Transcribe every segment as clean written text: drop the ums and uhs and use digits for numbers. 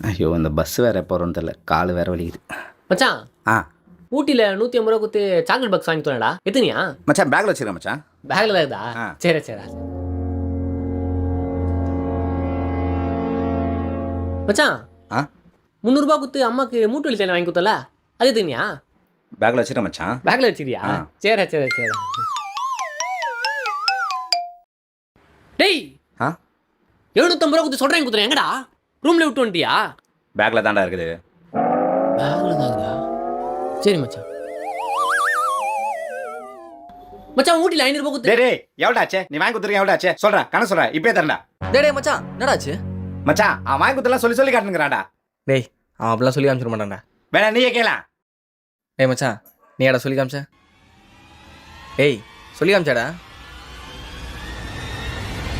ஐயோ இந்த பஸ் வேறு எப்போ வரும்னு தெரில, கால் வேறு வலிக்குது. மச்சான் ஆ ஊட்டியில் 150 ரூபா கொடுத்து சாக்லேட் பாக்ஸ் வாங்கி தோணடா எத்தனையா? மச்சான் பேக்கில் வச்சுருக்கேன் மச்சான். பேக்கில் தான் இருக்குதா? ஆ. சரி சரி மச்சான். ஆ 300 ரூபா கொடுத்து அம்மாக்கு மூட்டு வலி தேனை வாங்கி கொடுத்தல, அது எத்தனையா? பேக்கில் வச்சுருக்கேன் மச்சான். பேக்கில் வச்சுக்கிறியா? ஆ. சரி சரி சரி. டேய் ஆ 750 ரூபா கொடுத்து சொல்கிறேன் கொடுத்துறேன், எங்கடா ரூமில் விட்டு வந்துட்டியா? பேக்கில் தான்டா இருக்குது. பேக்கில் தான் இருக்குதா? சரி மச்சான். மச்சான் ஊட்டியில் 500 ரூபா கொடுத்து. டேய் டேய் எவ்வளோ ஆச்சு? நீ வாங்கி கொடுத்துருக்க எவ்வளோ ஆச்சு சொல்கிறேன், கணக்கு சொல்கிறேன், இப்போயே தரேன்டா. டேய் மச்சான் என்னடாச்சு? மச்சான் அவன் வாங்கி கொடுத்தலாம் சொல்லி காட்டுங்கிறான்டா. டேய் அவன் அப்படிலாம் சொல்லி காமிச்சிட மாட்டான்டா. வேணா நீயே கேளலாம். டேய் மச்சான் நீ ஏடா சொல்லி காமிச்ச? டேய் சொல்லி காமிச்சாடா?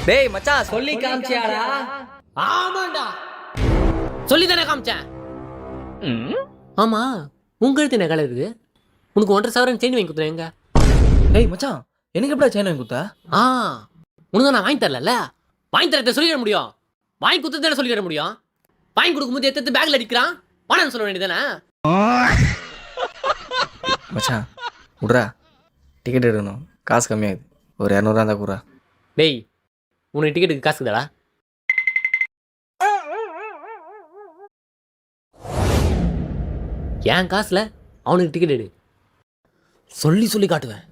டேய் மச்சான் சொல்லி காமிச்சியாடா? ஆமாண்டா சொல்லி தானே காமிச்சேன். ஆமா உங்க எழுத்து என்ன கலர் இருக்குது? உனக்கு 1,50,000 செயின் வாங்கி கொடுத்துறேன். எங்க? டேய் மச்சான் எனக்கு எப்படா செயின் வாங்கி கொடுத்தா? ஆ உனக்கு நான் வாங்கி தரல, வாங்கி தரத்தை சொல்லிட முடியும். வாங்கி கொடுத்து தானே சொல்லிட முடியும். வாங்கி கொடுக்கும்போது எடுத்து பேக்கில் அடிக்கிறான், வாடான்னு சொல்ல வேண்டியதானே? மச்சான் விட்றா, டிக்கெட் எடுக்கணும், காசு கம்மியாகுது, ஒரு 200 இருந்தால் கூடா. டேய் உனக்கு டிக்கெட்டுக்கு காசு இருக்குதாடா? என் காசுல அவனுக்கு டிக்கெட் எடு, சொல்லி காட்டுவேன்.